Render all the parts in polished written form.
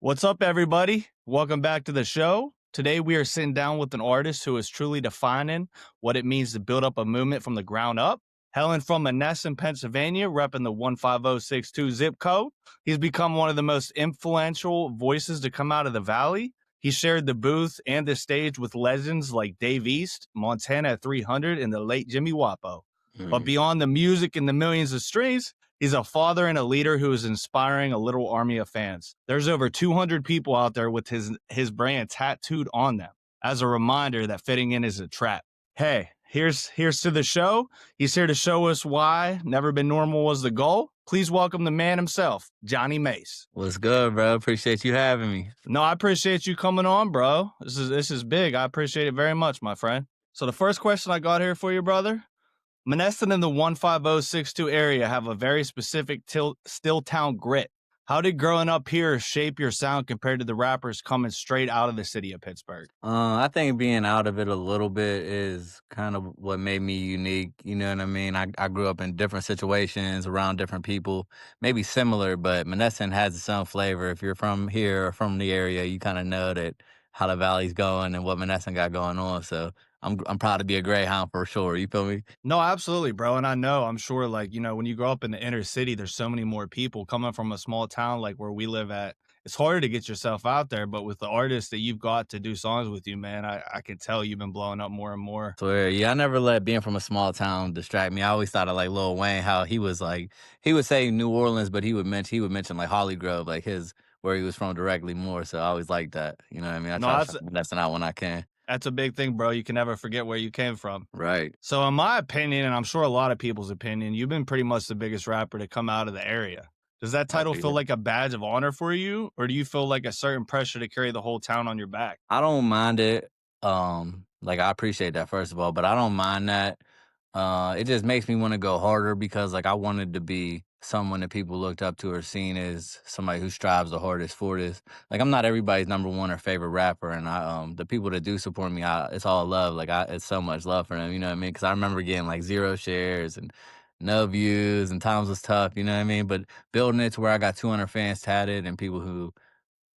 What's up, everybody? Welcome back to the show. Today, we are sitting down with an artist who is truly defining what it means to build up a movement from the ground up. Hailing from Mase, Pennsylvania, repping the 15062 zip code, he's become one of the most influential voices to come out of the Valley. He shared the booth and the stage with legends like Dave East, Montana at 300, and the late Jimmy Wapo. But beyond the music and the millions of streams, he's a father and a leader who is inspiring a little army of fans. There's over 200 people out there with his brand tattooed on them as a reminder that fitting in is a trap. Hey, here's to the show. He's here to show us why Never Been Normal was the goal. Please welcome the man himself, Johnny Mase. What's good, bro? Appreciate you having me. No, I appreciate you coming on, bro. This is big. I appreciate it very much, my friend. So the first question I got here for you, brother. Monessen and the 15062 area have a very specific still town grit. How did growing up here shape your sound compared to the rappers coming straight out of the city of Pittsburgh? I think being out of it a little bit is kind of what made me unique. You know what I mean? I grew up in different situations around different people, maybe similar, but Monessen has its own flavor. If you're from here or from the area, you kind of know that how the valley's going and what Monessen got going on. So I'm proud to be a Greyhound for sure. You feel me? No, absolutely, bro. And I know, I'm sure, like, when you grow up in the inner city, there's so many more people coming from a small town like where we live at. It's harder to get yourself out there, but with the artists that you've got to do songs with you, man, I can tell you've been blowing up more and more. Swear, yeah, I never let being from a small town distract me. I always thought of like Lil Wayne, how he would say New Orleans, but he would mention like Holly Grove, like his where he was from directly more. So I always like that. You know what I mean? I No, try to lesson out when I can. that's a big thing, bro. You can never forget where you came from. Right. So in my opinion, and I'm sure a lot of people's opinion, you've been pretty much the biggest rapper to come out of the area. Does that title feel like a badge of honor for you? Or do you feel like a certain pressure to carry the whole town on your back? I don't mind it. Like I appreciate that first of all, but I don't mind that. It just makes me want to go harder because like I wanted to be someone that people looked up to or seen as somebody who strives the hardest for this. Like I'm not everybody's number one or favorite rapper, and the people that do support me, it's all love. Like it's so much love for them. You know what I mean? Because I remember getting like 0 shares and no views, and times was tough. You know what I mean? But building it to where I got 200 fans tatted and people who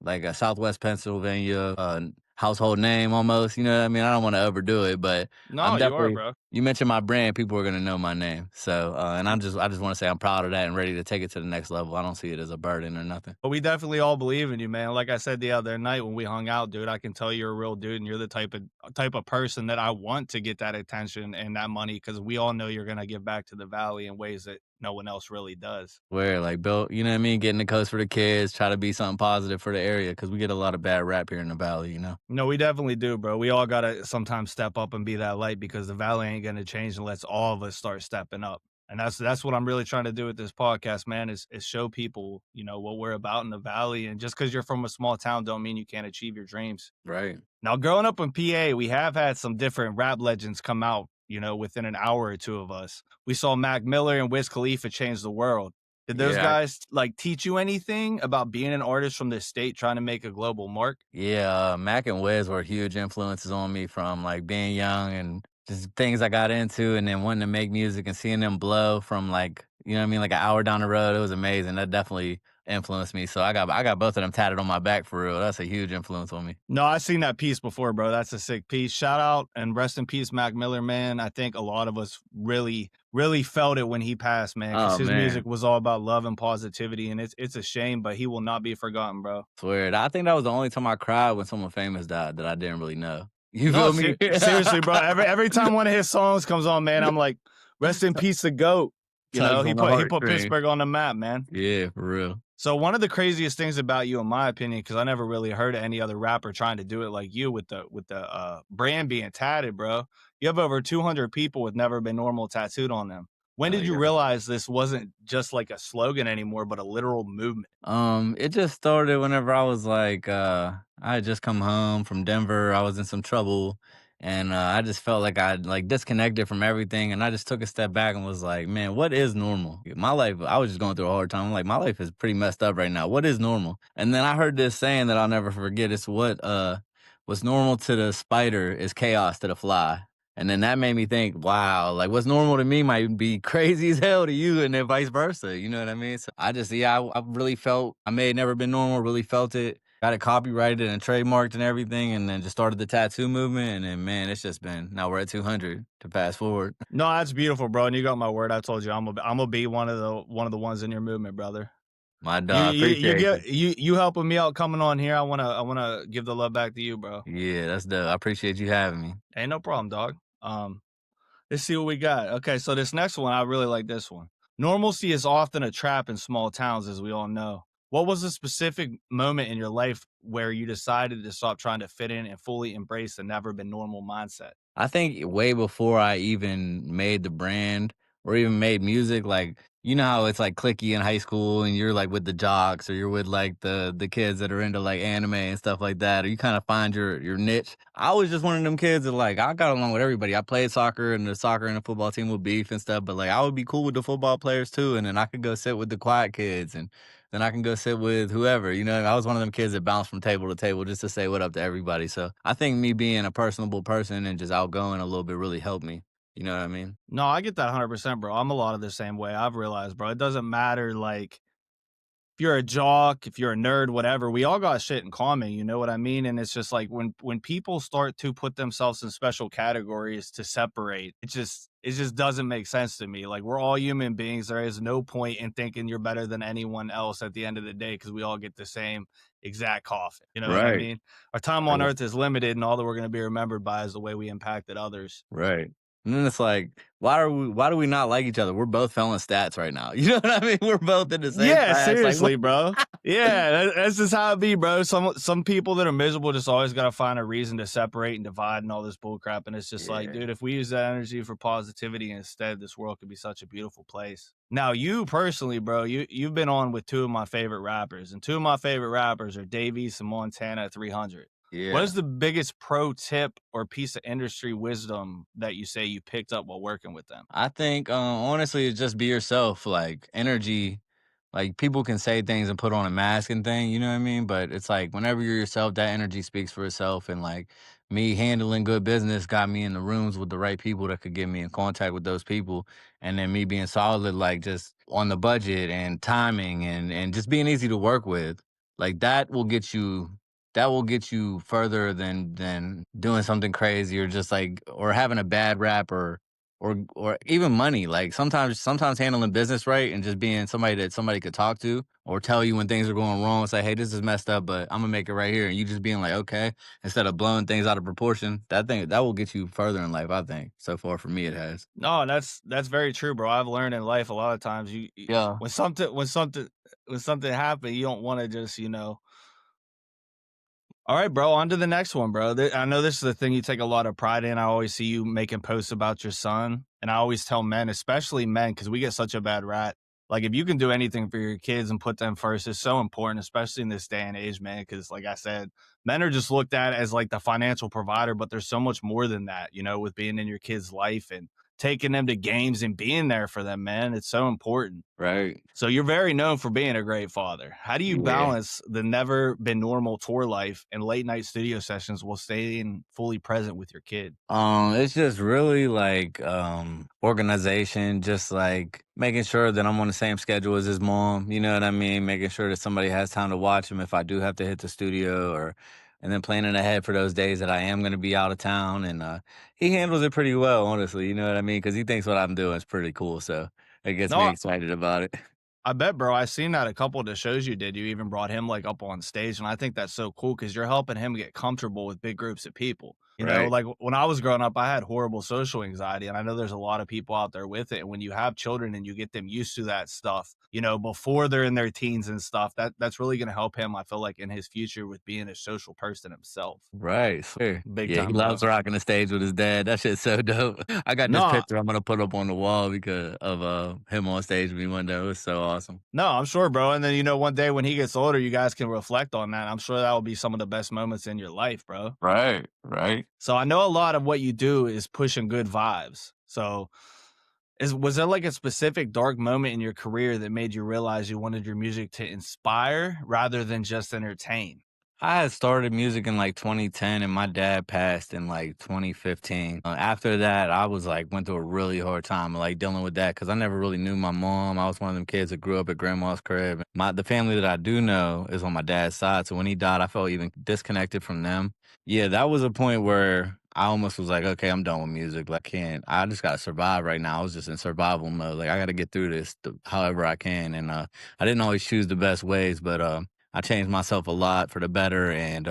like a Southwest Pennsylvania household name almost. You know what I mean? I don't want to overdo it, but No, I'm you are, definitely. bro. You mentioned my brand, people are gonna know my name. So, and I just want to say I'm proud of that and ready to take it to the next level. I don't see it as a burden or nothing. But we definitely all believe in you, man. Like I said the other night when we hung out, dude, I can tell you're a real dude and you're the type of person that I want to get that attention and that money because we all know you're gonna give back to the Valley in ways that no one else really does. Where like built, you know what I mean? Getting the coast for the kids, try to be something positive for the area because we get a lot of bad rap here in the valley. You know. No, we definitely do, bro. We all gotta sometimes step up and be that light because the Valley ain't gonna change unless all of us start stepping up. And that's what I'm really trying to do with this podcast, man, is show people, what we're about in the Valley. And just because you're from a small town don't mean you can't achieve your dreams. Right. Now, growing up in PA, we have had some different rap legends come out, within an hour or two of us. We saw Mac Miller and Wiz Khalifa change the world. Did those guys like teach you anything about being an artist from this state trying to make a global mark? Yeah, Mac and Wiz were huge influences on me from like being young and just things I got into and then wanting to make music and seeing them blow from like, you know what I mean, like an hour down the road. It was amazing. That definitely influenced me. So I got both of them tatted on my back for real. That's a huge influence on me. No, I've seen that piece before, bro. That's a sick piece. Shout out and rest in peace, Mac Miller, man. I think a lot of us really, really felt it when he passed, man. Because his music was all about love and positivity, and it's a shame, but he will not be forgotten, bro. Swear. I think that was the only time I cried when someone famous died that I didn't really know. You feel me? Seriously, bro. Every time one of his songs comes on, man, I'm like, rest in peace, the GOAT. He put Pittsburgh on the map, man. Yeah, for real. So one of the craziest things about you, in my opinion, because I never really heard of any other rapper trying to do it like you with the brand being tatted, bro. You have over 200 people with Never Been Normal tattooed on them. When did you realize this wasn't just like a slogan anymore, but a literal movement? It just started whenever I was like, I had just come home from Denver. I was in some trouble, and I just felt like I'd like disconnected from everything, and I just took a step back and was like, man, what is normal? My life, I was just going through a hard time. I'm like, my life is pretty messed up right now. What is normal? And then I heard this saying that I'll never forget. It's what's normal to the spider is chaos to the fly. And then that made me think, wow, like what's normal to me might be crazy as hell to you, and then vice versa. You know what I mean? So I just, I really felt, I may have never been normal, really felt it. got it copyrighted and trademarked and everything, and then just started the tattoo movement, and then, man, it's just been now we're at 200 to fast forward. No, that's beautiful, bro, and you got my word. I told you I'm gonna be one of the ones in your movement, brother. My You dog, you you appreciate get you. you helping me out coming on here. I wanna give the love back to you, bro. Yeah, that's dope. I appreciate you having me. Ain't no problem, dog. Let's see what we got. Okay, so this next one, I really like this one. Normalcy is often a trap in small towns, as we all know. What was a specific moment in your life where you decided to stop trying to fit in and fully embrace the never been normal mindset? I think way before I even made the brand or even made music, like, you know how it's like clicky in high school and you're like with the jocks or you're with like the kids that are into like anime and stuff like that, or you kind of find your niche. I was just one of them kids that like I got along with everybody. I played soccer and the soccer and the football team would beef and stuff, but like I would be cool with the football players too, and then I could go sit with the quiet kids and then I can go sit with whoever. You know, I was one of them kids that bounced from table to table just to say what up to everybody. So I think me being a personable person and just outgoing a little bit really helped me. You know what I mean? No, I get that 100%, bro. I'm a lot of the same way. I've realized, bro, it doesn't matter like if you're a jock, if you're a nerd, whatever, we all got shit in common, you know what I mean? And it's just like when people start to put themselves in special categories to separate, it just doesn't make sense to me. Like we're all human beings. There is no point in thinking you're better than anyone else at the end of the day because we all get the same exact coffin. You know what I Right. mean? Our time I on get earth is limited, and all that we're going to be remembered by is the way we impacted others. right. And then it's like, why do we not like each other? We're both failing stats right now. You know what I mean? We're both in the same Yeah, class. Like what? seriously, bro. Yeah, that's just how it be, bro. Some people that are miserable just always gotta find a reason to separate and divide and all this bull crap. And it's just like, Yeah. dude, if we use that energy for positivity instead, this world could be such a beautiful place. Now, you personally, bro, you've been on with two of my favorite rappers, and two of my favorite rappers are Dave East and Montana 300. What Yeah. is the biggest pro tip or piece of industry wisdom that you say you picked up while working with them? I think honestly, it's just be yourself. Like energy, like people can say things and put on a mask and thing, you know what I mean? But it's like whenever you're yourself, that energy speaks for itself. And like me handling good business got me in the rooms with the right people that could get me in contact with those people. And then me being solid, like just on the budget and timing and just being easy to work with, like that will get you further than doing something crazy or just like or having a bad rap or even money. Like sometimes handling business right and just being somebody that somebody could talk to or tell you when things are going wrong. Say, hey, this is messed up, but I'm gonna make it right here. And you just being like, okay, instead of blowing things out of proportion, that will get you further in life. I think so far for me it has. No, that's very true, bro. I've learned in life a lot of times Yeah. when something happens, you don't want to just, all right, bro. On to the next one, bro. I know this is the thing you take a lot of pride in. I always see you making posts about your son. And I always tell men, especially men, because we get such a bad rat. Like, if you can do anything for your kids and put them first, it's so important, especially in this day and age, man. Because, like I said, men are just looked at as like the financial provider, but there's so much more than that, with being in your kid's life and taking them to games and being there for them, man. It's so important. Right. So you're very known for being a great father. How do you Yeah. balance the never been normal tour life and late night studio sessions while staying fully present with your kid? It's just really like organization, just like making sure that I'm on the same schedule as his mom, you know what I mean? Making sure that somebody has time to watch him if I do have to hit the studio or and then planning ahead for those days that I am going to be out of town and he handles it pretty well, honestly, you know what I mean? Cuz he thinks what I'm doing is pretty cool, so it gets me No, excited about it. I bet, bro. I seen that a couple of the shows you did. You even brought him like up on stage, and I think that's so cool because you're helping him get comfortable with big groups of people. Right. Like when I was growing up, I had horrible social anxiety, and I know there's a lot of people out there with it. And when you have children and you get them used to that stuff, before they're in their teens and stuff, that's really going to help him. I feel like in his future with being a social person himself. Right. Sure. Big Yeah, he time, bro. loves rocking the stage with his dad. That shit's so dope. I got this No, picture I'm gonna put up on the wall because of him on stage with me one day. It was so awesome. no, I'm sure, bro. And then one day when he gets older, you guys can reflect on that. I'm sure that will be some of the best moments in your life, bro. Right, right. So I know a lot of what you do is pushing good vibes. So was there like a specific dark moment in your career that made you realize you wanted your music to inspire rather than just entertain? I had started music in like 2010 and my dad passed in like 2015. After that, I was like, went through a really hard time like dealing with that because I never really knew my mom. I was one of them kids that grew up at grandma's crib. The family that I do know is on my dad's side. So when he died, I felt even disconnected from them. Yeah, that was a point where I almost was like, okay, I'm done with music. Like, I just got to survive right now. I was just in survival mode. Like, I got to get through this however I can. And I didn't always choose the best ways, but I changed myself a lot for the better, and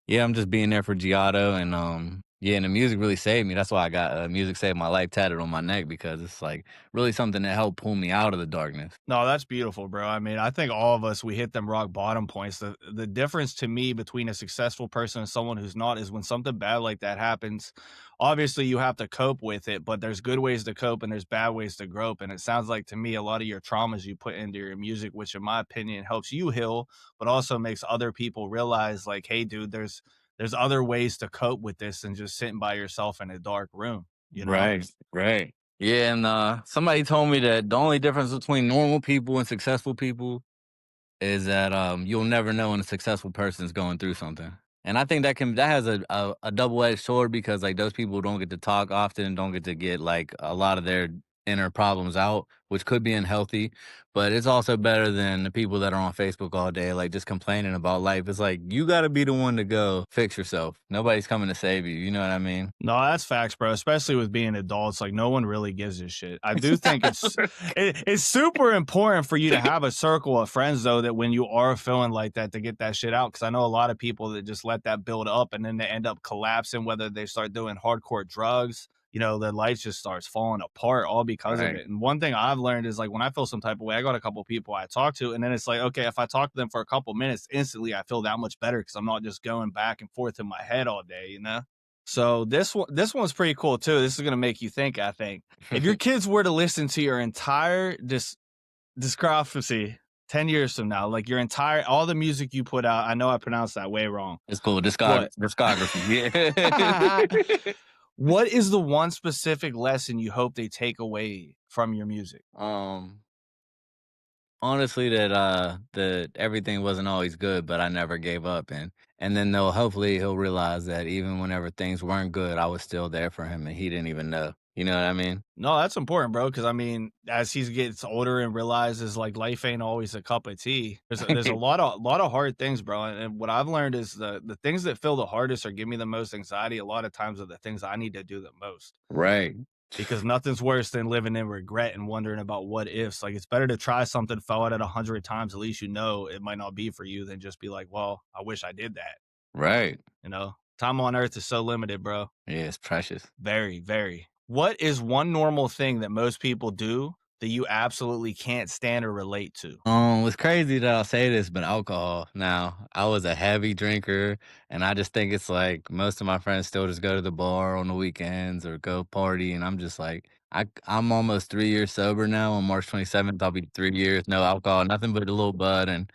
yeah, I'm just being there for Giotto, and yeah, and the music really saved me. That's why I got "Music Saved My Life" tatted on my neck because it's like really something that helped pull me out of the darkness. No, that's beautiful, bro. I mean, I think all of us we hit them rock bottom points. The difference to me between a successful person and someone who's not is when something bad like that happens. Obviously, you have to cope with it, but there's good ways to cope and there's bad ways to grope. And it sounds like to me a lot of your traumas you put into your music, which in my opinion helps you heal, but also makes other people realize like, hey, dude, there's other ways to cope with this than just sitting by yourself in a dark room, you know? Right, right. Yeah, and somebody told me that the only difference between normal people and successful people is that you'll never know when a successful person is going through something. And I think that has a double edged sword because like those people don't get to talk often and don't get to get like a lot of their inner problems out, which could be unhealthy. But it's also better than the people that are on Facebook all day, like just complaining about life. It's like you got to be the one to go fix yourself. Nobody's coming to save you. You know what I mean? No, that's facts, bro. Especially with being adults, like no one really gives a shit. I do think it's super important for you to have a circle of friends though that when you are feeling like that to get that shit out. Because I know a lot of people that just let that build up and then they end up collapsing, whether they start doing hardcore drugs. You know, their life just starts falling apart all because of Right, it. And one thing I've learned is like when I feel some type of way, I got a couple people I talk to, and then it's like, okay, if I talk to them for a couple minutes, instantly I feel that much better because I'm not just going back and forth in my head all day, you know? So this one's pretty cool too. This is gonna make you think, I think. If your kids were to listen to your entire discography 10 years from now, like your entire all the music you put out, I know I pronounced that way wrong. it's cool. What Discography. Yeah. what is the one specific lesson you hope they take away from your music? um. Honestly, that everything wasn't always good, but I never gave up, and then they'll hopefully he'll realize that even whenever things weren't good, I was still there for him, and he didn't even know. You know what I mean? No, that's important, bro. Because I mean, as he gets older and realizes like life ain't always a cup of tea. There's a lot of hard things, bro. And what I've learned is the things that feel the hardest or give me the most anxiety. A lot of times are the things I need to do the most. Right. Because nothing's worse than living in regret and wondering about what ifs. Like it's better to try something, fail at it 100 times. At least you know it might not be for you than just be like, well, I wish I did that. Right. You know, time on earth is so limited, bro. Yeah, it's precious. Very, very. What is one normal thing that most people do that you absolutely can't stand or relate to? It's crazy that I'll say this, but alcohol. Now, I was a heavy drinker, and I just think it's like most of my friends still just go to the bar on the weekends or go party, and I'm just like, I'm almost 3 years sober now. On March 27th, I'll be 3 years, no alcohol, nothing but a little bud, and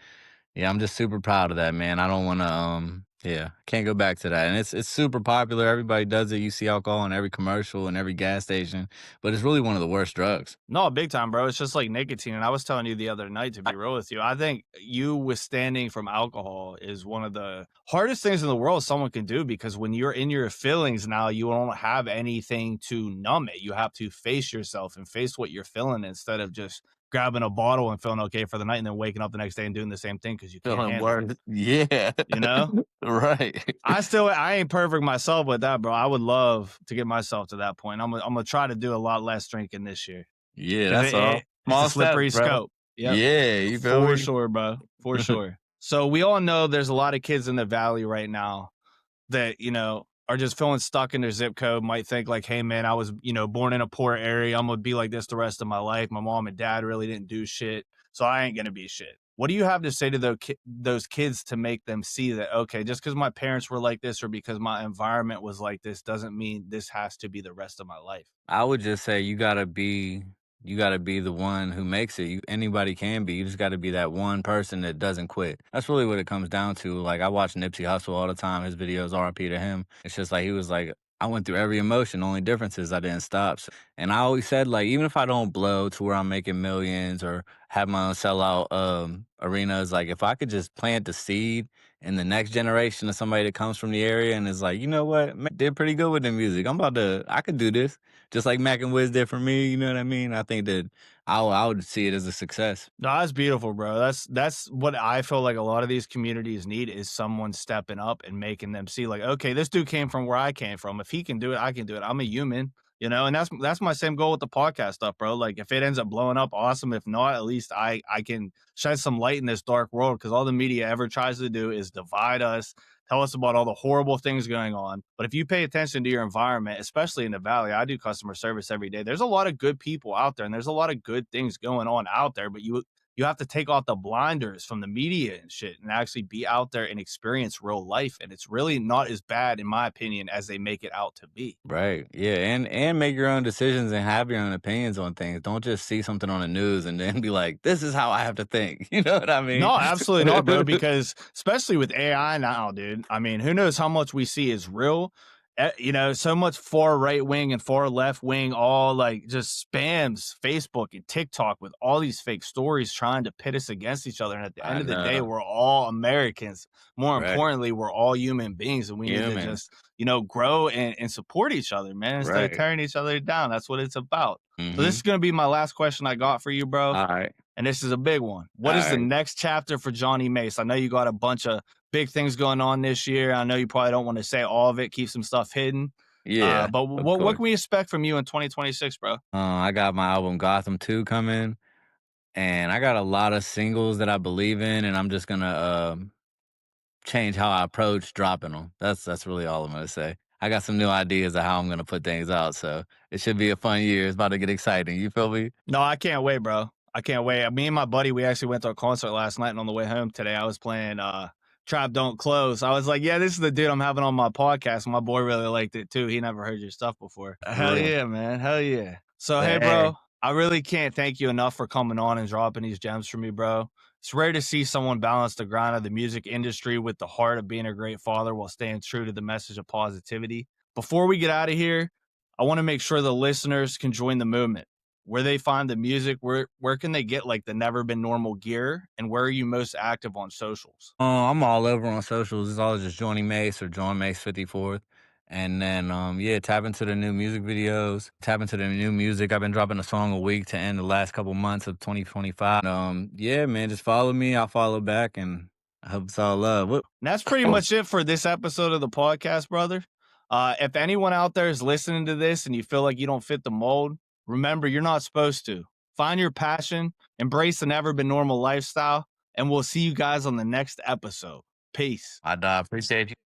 yeah, I'm just super proud of that, man. I don't wanna, yeah, can't go back to that, and it's super popular. Everybody does it. You see alcohol in every commercial and every gas station, but it's really one of the worst drugs. No, big time, bro. It's just like nicotine. And I was telling you the other night, to be real with you, I think you withstanding from alcohol is one of the hardest things in the world someone can do because when you're in your feelings now, you don't have anything to numb it. You have to face yourself and face what you're feeling instead of just grabbing a bottle and feeling okay for the night and then waking up the next day and doing the same thing because you can't Feeling handle it. worse. Yeah. You know? Right. I ain't perfect myself with that, bro. I would love to get myself to that point. I'm gonna try to do a lot less drinking this year Yeah, because that's all. it's a Small steps, slippery bro. scope. Yep, Yeah, you feel for me? sure, bro, for sure. So we all know there's a lot of kids in the valley right now that are just feeling stuck in their zip code. Might think like, hey man, I was born in a poor area. I'm gonna be like this the rest of my life. My mom and dad really didn't do shit, so I ain't gonna be shit. What do you have to say to those kids to make them see that, okay, just because my parents were like this or because my environment was like this doesn't mean this has to be the rest of my life? I would just say you gotta be the one who makes it. Anybody can be. You just gotta be that one person that doesn't quit. That's really what it comes down to. Like I watch Nipsey Hussle all the time. His videos, RIP to him. It's just like he was like, I went through every emotion. Only difference is I didn't stop. And I always said like, even if I don't blow to where I'm making millions or have my own sellout arenas. Like if I could just plant the seed in the next generation of somebody that comes from the area and is like, you know what, man, did pretty good with the music. I could do this. Just like Mac and Wiz did for me, you know what I mean? I think that I would see it as a success. No, that's beautiful, bro. That's what I feel like a lot of these communities need is someone stepping up and making them see like, okay, this dude came from where I came from. If he can do it, I can do it. I'm a human, you know, and that's my same goal with the podcast stuff, bro. Like if it ends up blowing up, awesome. If not, at least I can shed some light in this dark world because all the media ever tries to do is divide us, tell us about all the horrible things going on. But if you pay attention to your environment, especially in the valley, I do customer service every day. There's a lot of good people out there and there's a lot of good things going on out there, but you have to take off the blinders from the media and shit and actually be out there and experience real life. And it's really not as bad, in my opinion, as they make it out to be. Right. Yeah. And make your own decisions and have your own opinions on things. Don't just see something on the news and then be like, this is how I have to think. You know what I mean? No, absolutely not, bro. Because especially with AI now, dude, I mean, who knows how much we see is real? You know, so much far right wing and far left wing, all like just spams Facebook and TikTok with all these fake stories trying to pit us against each other. And at the I end of the day, know. we're all Americans. More Right. importantly, we're all human beings and we need to Humans. just, you know, grow and support each other, man, instead of Right. tearing each other down. That's what it's about. So this Mm-hmm. is going to be my last question I got for you, bro. All right. And this is a big one. All What is the right. next chapter for Johnny Mase? I know you got a bunch of big things going on this year. I know you probably don't want to say all of it, keep some stuff hidden. Yeah, But of what course. can we expect from you in 2026, bro? I got my album Gotham 2 coming, and I got a lot of singles that I believe in, and I'm just gonna change how I approach dropping them. That's really all I'm gonna say. I got some new ideas of how I'm gonna put things out, so it should be a fun year. It's about to get exciting. You feel me? No, I can't wait, bro. I can't wait. Me and my buddy, we actually went to a concert last night, and on the way home today, I was playing Trap Don't Close. I was like, yeah, this is the dude I'm having on my podcast. My boy really liked it too. He never heard your stuff before. For Hell real. yeah, man. Hell yeah. So hey, But hey, bro, I really can't thank you enough for coming on and dropping these gems for me, bro. It's rare to see someone balance the grind of the music industry with the heart of being a great father while staying true to the message of positivity. Before we get out of here, I want to make sure the listeners can join the movement. Where they find the music, where can they get like the Never Been Normal gear, and where are you most active on socials? I'm all over on socials. It's all just Johnny Mace or John Mace 54th. And then yeah, tap into the new music videos, tap into the new music. I've been dropping a song a week to end the last couple months of 2025. Yeah, man, just follow me. I'll follow back, and I hope it's all love. What? And that's pretty much it for this episode of the podcast, brother. If anyone out there is listening to this and you feel like you don't fit the mold, remember you're not supposed to. Find your passion, embrace the Never Been Normal lifestyle, and we'll see you guys on the next episode. Peace. I appreciate you.